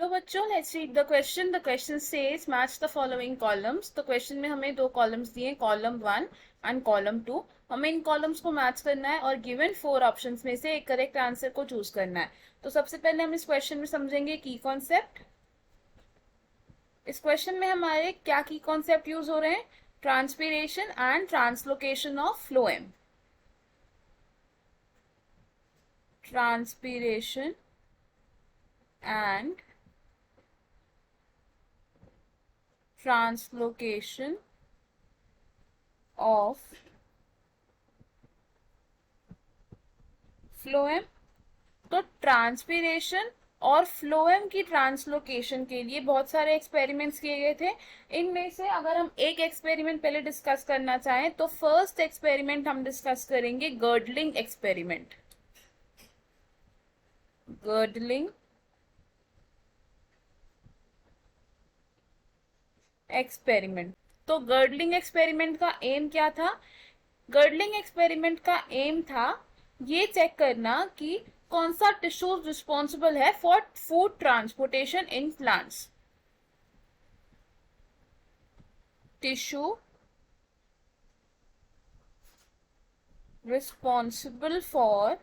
तो बच्चों let's read the question. The question says match the following columns. तो question में हमें दो कॉलम्स दिए, कॉलम 1 एंड कॉलम 2। हमें इन कॉलम्स को मैच करना है और गिवन 4 ऑप्शंस में से एक करेक्ट आंसर को चूज करना है। तो सबसे पहले हम इस क्वेश्चन में समझेंगे की कॉन्सेप्ट। इस क्वेश्चन में हमारे क्या की कॉन्सेप्ट यूज हो रहे हैं? Transpiration and translocation of phloem. Transpiration and translocation of phloem। तो ट्रांसपीरेशन और फ्लोएम की ट्रांसलोकेशन के लिए बहुत सारे एक्सपेरिमेंट्स किए गए थे। इनमें से अगर हम एक एक्सपेरिमेंट पहले डिस्कस करना चाहें तो फर्स्ट एक्सपेरिमेंट हम डिस्कस करेंगे गर्डलिंग एक्सपेरिमेंट। Girdling experiment. तो गर्डलिंग एक्सपेरिमेंट का एम क्या था? गर्डलिंग एक्सपेरिमेंट का एम था ये चेक करना कि कौन सा टिश्यू रिस्पॉन्सिबल है for food transportation in plants. Tissue responsible for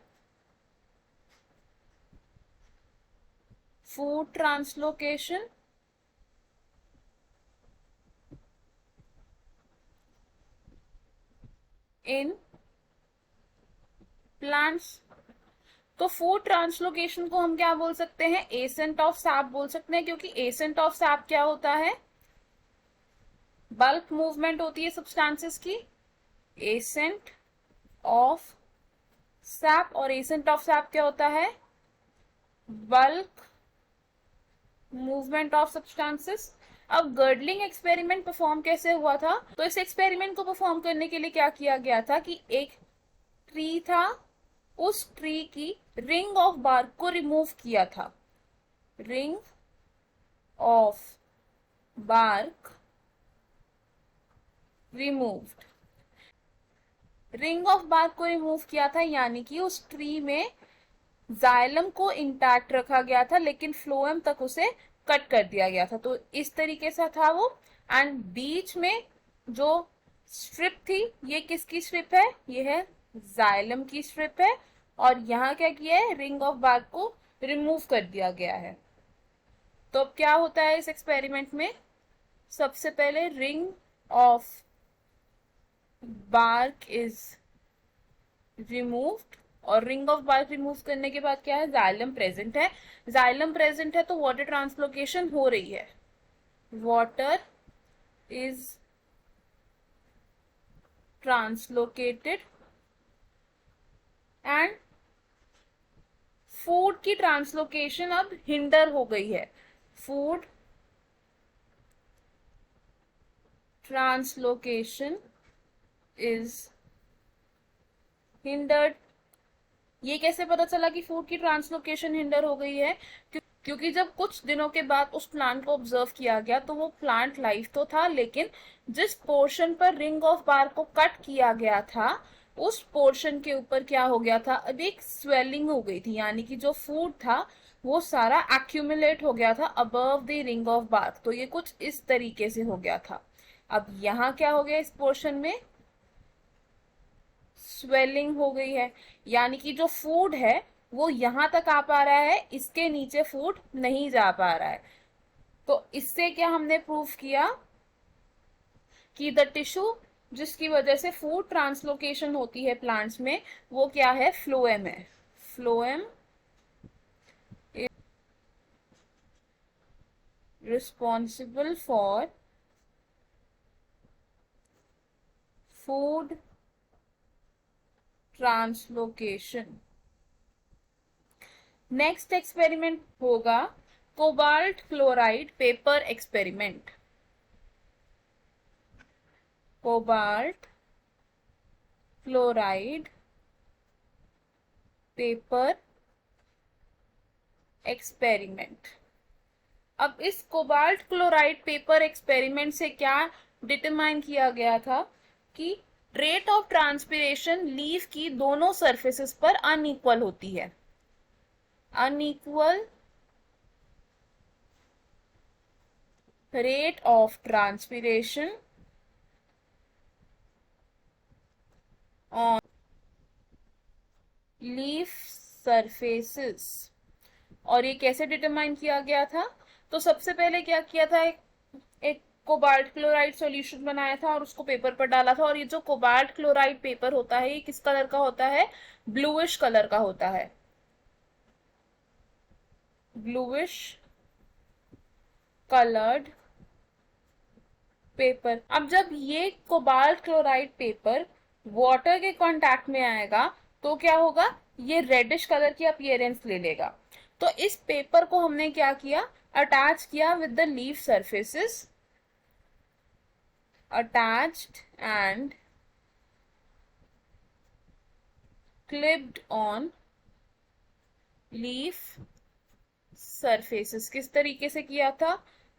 food translocation in plants. तो फूड ट्रांसलोकेशन को हम क्या बोल सकते हैं? एसेंट ऑफ सैप बोल सकते हैं, क्योंकि एसेंट ऑफ सैप क्या होता है? बल्क मूवमेंट होती है सब्सटेंसेस की। एसेंट ऑफ सैप, और एसेंट ऑफ सैप क्या होता है? Bulk movement of substances. अब गर्डलिंग एक्सपेरिमेंट परफॉर्म कैसे हुआ था? तो इस एक्सपेरिमेंट को परफॉर्म करने के लिए क्या किया गया था कि एक ट्री था, उस ट्री की रिंग ऑफ बार्क को रिमूव किया था। Ring of bark removed. Ring of bark को रिमूव किया था, यानी कि उस ट्री में जाइलम को इंटैक्ट रखा गया था लेकिन फ्लोएम तक उसे कट कर दिया गया था। तो इस तरीके से था वो। एंड बीच में जो स्ट्रिप थी, ये किसकी स्ट्रिप है? ये है जाइलम की स्ट्रिप है। और यहाँ क्या किया है? रिंग ऑफ बार्क को रिमूव कर दिया गया है। तो अब क्या होता है इस एक्सपेरिमेंट में? सबसे पहले ring of bark is removed, और रिंग ऑफ बार्क रिमूव करने के बाद क्या है? जाइलम प्रेजेंट है। जाइलम प्रेजेंट है तो वाटर ट्रांसलोकेशन हो रही है। Water is translocated and food की ट्रांसलोकेशन अब हिंडर हो गई है। Food translocation is hindered. ये कैसे पता चला कि फूड की ट्रांसलोकेशन हिंडर हो गई है? क्योंकि जब कुछ दिनों के बाद उस प्लांट को ऑब्जर्व किया गया तो वो प्लांट लाइव तो था, लेकिन जिस पोर्शन पर रिंग ऑफ बार को कट किया गया था उस पोर्शन के ऊपर क्या हो गया था? अब एक स्वेलिंग हो गई थी, यानी कि जो फूड था वो सारा एक्यूमुलेट हो गया था above the ring of bark. तो ये कुछ इस तरीके से हो गया था। अब यहाँ क्या हो गया? इस पोर्शन में स्वेलिंग हो गई है, यानी कि जो फूड है वो यहां तक आ पा रहा है, इसके नीचे फूड नहीं जा पा रहा है। तो इससे क्या हमने प्रूफ किया कि द टिश्यू जिसकी वजह से फूड ट्रांसलोकेशन होती है प्लांट्स में, वो क्या है? फ्लोएम है। Phloem responsible for food translocation. Next experiment होगा cobalt chloride paper experiment. Cobalt chloride paper experiment. अब इस कोबाल्ट क्लोराइड पेपर एक्सपेरिमेंट से क्या डिटरमाइन किया गया था कि रेट ऑफ ट्रांसपिरेशन लीफ की दोनों सरफेसेस पर अनइक्वल होती है। Unequal rate of transpiration on leaf surfaces। और ये कैसे डिटरमाइन किया गया था? तो सबसे पहले क्या किया था, एक कोबाल्ट क्लोराइड सॉल्यूशन बनाया था और उसको पेपर पर डाला था। और ये जो कोबाल्ट क्लोराइड पेपर होता है ये किस कलर का होता है? ब्लूइश कलर का होता है, ब्लूइश कलर्ड पेपर। अब जब ये कोबाल्ट क्लोराइड पेपर वाटर के कांटेक्ट में आएगा तो क्या होगा? ये रेडिश कलर की अपीयरेंस ले लेगा। तो इस पेपर को हमने क्या किया? अटैच किया with the leaf surfaces, attached and clipped on leaf surfaces. किस तरीके से किया था?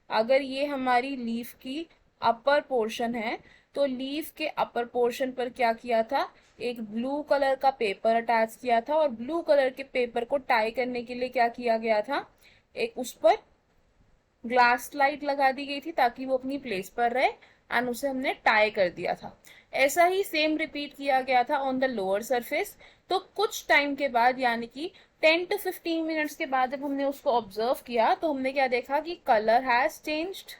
अगर ये हमारी लीफ की अपर पोर्शन है तो लीफ के अपर पोर्शन पर क्या किया था? एक ब्लू कलर का पेपर अटैच किया था और ब्लू कलर के पेपर को टाई करने के लिए क्या किया गया था? एक उस पर ग्लास स्लाइड लगा दी गई थी ताकि वो अपनी प्लेस पर रहे एंड उसे हमने टाई कर दिया था। ऐसा ही सेम रिपीट किया गया था ऑन द लोअर सरफेस। तो कुछ टाइम के बाद यानी कि 10 to 15 मिनट्स के बाद जब हमने उसको ऑब्जर्व किया तो हमने क्या देखा कि कलर हैज चेंज्ड।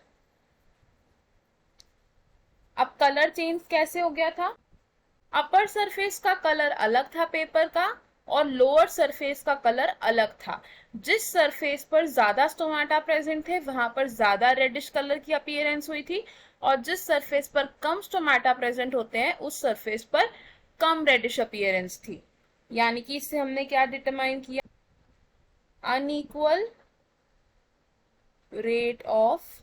अब कलर चेंज कैसे हो गया था? अपर सरफेस का कलर अलग था पेपर का और लोअर सरफेस का कलर अलग था। जिस सरफेस पर ज्यादा स्टोमाटा प्रेजेंट थे वहां पर ज्यादा रेडिश कलर की अपीयरेंस हुई थी और जिस सरफेस पर कम स्टोमाटा प्रेजेंट होते हैं उस सरफेस पर कम रेडिश अपीयरेंस थी। यानी कि इससे हमने क्या डिटरमाइन किया? Unequal rate of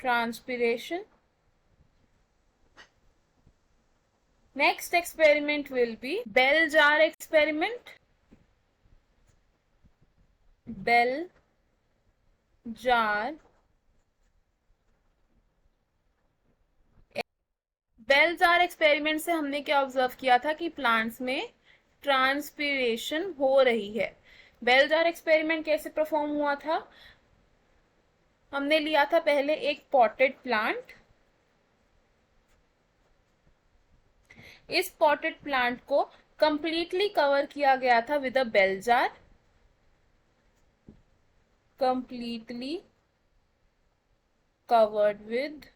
transpiration. Next experiment will be bell jar experiment. Bell jar. Bell jar experiment से हमने क्या ऑब्जर्व किया था कि प्लांट्स में ट्रांसपीरेशन हो रही है। बेल जार एक्सपेरिमेंट कैसे परफॉर्म हुआ था? हमने लिया था पहले एक पॉटेड प्लांट। इस पॉटेड प्लांट को कंप्लीटली कवर किया गया था with a bell jar, completely covered with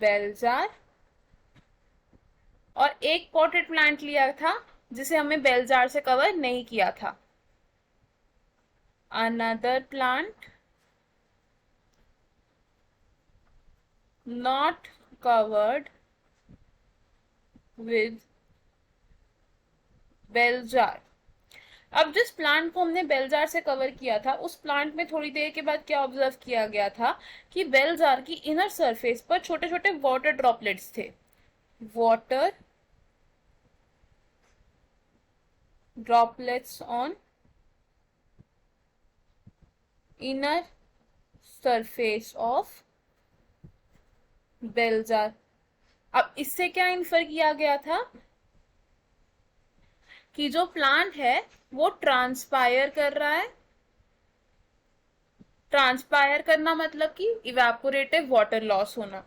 bell jar. और एक पॉटेड प्लांट लिया था जिसे हमने बेल जार से कवर नहीं किया था। Another plant not covered with bell jar. अब जिस प्लांट को हमने बेल जार से कवर किया था उस प्लांट में थोड़ी देर के बाद क्या ऑब्जर्व किया गया था कि बेल जार की इनर सरफेस पर छोटे छोटे वाटर ड्रॉपलेट्स थे। Water droplets on inner surface of bell jar. अब इससे क्या इन्फर किया गया था कि जो प्लांट है वो ट्रांसपायर कर रहा है। ट्रांसपायर करना मतलब कि इवेपोरेटिव वाटर लॉस होना।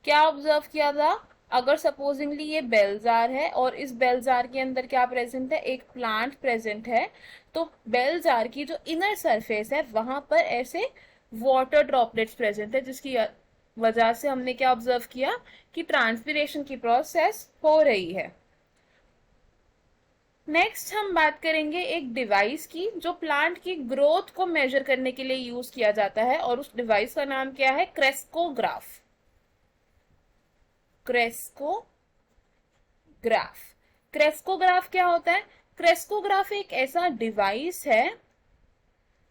क्या ऑब्जर्व किया था? अगर सपोजिंगली ये बेल जार है और इस बेल जार के अंदर क्या प्रेजेंट है? एक प्लांट प्रेजेंट है। तो बेल जार की जो इनर सरफेस है वहां पर ऐसे वाटर ड्रॉपलेट्स प्रेजेंट है जिसकी वजह से हमने क्या ऑब्जर्व किया कि ट्रांसपिरेशन की प्रोसेस हो रही है। नेक्स्ट हम बात करेंगे एक डिवाइस की जो प्लांट की ग्रोथ को मेजर करने के लिए यूज किया जाता है और उस डिवाइस का नाम क्या है? क्रेस्कोग्राफ। क्रेस्कोग्राफ। क्रेस्कोग्राफ क्या होता है? क्रेस्कोग्राफ एक ऐसा डिवाइस है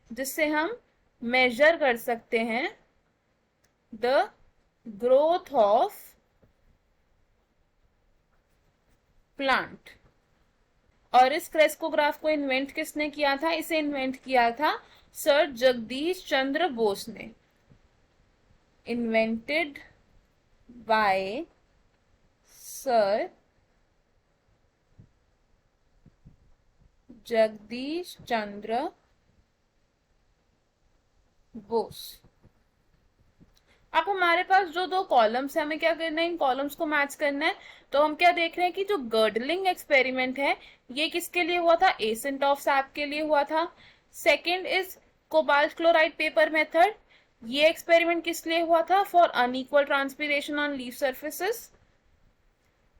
जिससे हम मेजर कर सकते हैं द ग्रोथ ऑफ प्लांट। और इस क्रेस्कोग्राफ को इन्वेंट किसने किया था? इसे इन्वेंट किया था सर जगदीश चंद्र बोस ने। Invented by sir Jagdish Chandra Bose. अब हमारे पास जो दो कॉलम्स है, हमें क्या करना है, इन कॉलम्स को मैच करना है। तो हम क्या देख रहे हैं कि जो गर्डलिंग एक्सपेरिमेंट है ये किसके लिए हुआ था, एसेंटॉफ सैप के लिए हुआ था। Second is cobalt chloride paper method, ये एक्सपेरिमेंट किस लिए हुआ था, for unequal transpiration on leaf surfaces.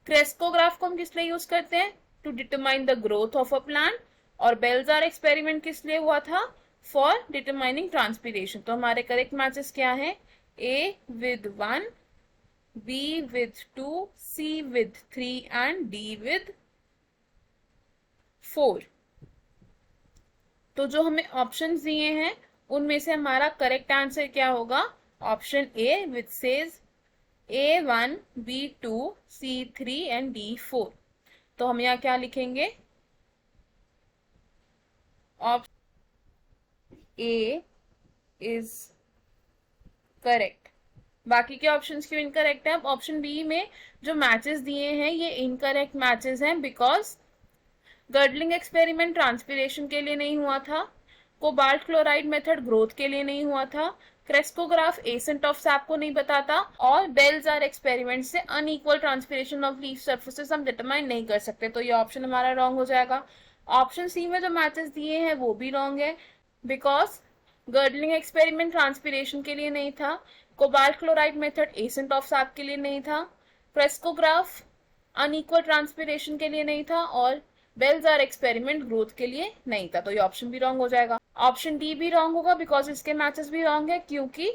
Crescograph को हम किस लिए यूज करते हैं, to determine the growth of a plant. और बेल्जार एक्सपेरिमेंट किस लिए हुआ था, फॉर डिटरमाइनिंग ट्रांसपिरेशन। तो हमारे करेक्ट मैचेस क्या है, A with 1, B with 2, C with 3 and D with 4। तो जो हमें ऑप्शंस दिए हैं उनमें से हमारा करेक्ट आंसर क्या होगा, option A which says A1, B2, C3 and D4। तो हम यहाँ क्या लिखेंगे, ऑप्शन ए इज करेक्ट। बाकी के ऑप्शंस क्यों इनकरेक्ट है, अब ऑप्शन बी में जो मैचेस दिए हैं ये इनकरेक्ट मैचेस हैं, बिकॉज गर्डलिंग एक्सपेरिमेंट ट्रांसपिरेशन के लिए नहीं हुआ था, कोबाल्ट क्लोराइड मेथड ग्रोथ के लिए नहीं हुआ था, क्रेस्कोग्राफ एसेंट ऑफ सैप को नहीं बताता, और बेल्जार एक्सपेरिमेंट से unequal transpiration of leaf surfaces हम डिटरमाइन नहीं कर सकते। तो ये ऑप्शन हमारा रॉन्ग हो जाएगा। ऑप्शन सी में जो मैचेस दिए हैं वो भी रॉन्ग है, बिकॉज गर्डलिंग एक्सपेरिमेंट ट्रांसपिरेशन के लिए नहीं था, cobalt chloride method ascent of SAP के लिए नहीं था, क्रेस्कोग्राफ अनइक्वल ट्रांसपिरेशन के लिए नहीं था, और बेल्जार एक्सपेरिमेंट ग्रोथ के लिए नहीं था। तो ये ऑप्शन भी रॉन्ग हो जाएगा। ऑप्शन डी भी रॉन्ग होगा, बिकॉज इसके मैचेस भी रॉन्ग है, क्योंकि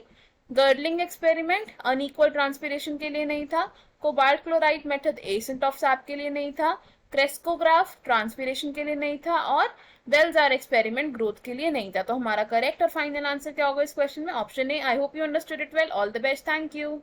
गर्डलिंग एक्सपेरिमेंट अनइक्वल ट्रांसपिरेशन के लिए नहीं था, cobalt chloride method ascent of SAP के लिए नहीं था, क्रेस्कोग्राफ ट्रांसपिरेशन के लिए नहीं था, और बेल्जार एक्सपेरिमेंट ग्रोथ के लिए नहीं था। तो हमारा करेक्ट और फाइनल आंसर क्या होगा इस क्वेश्चन में, option A. I hope you understood it well. All the best, thank you.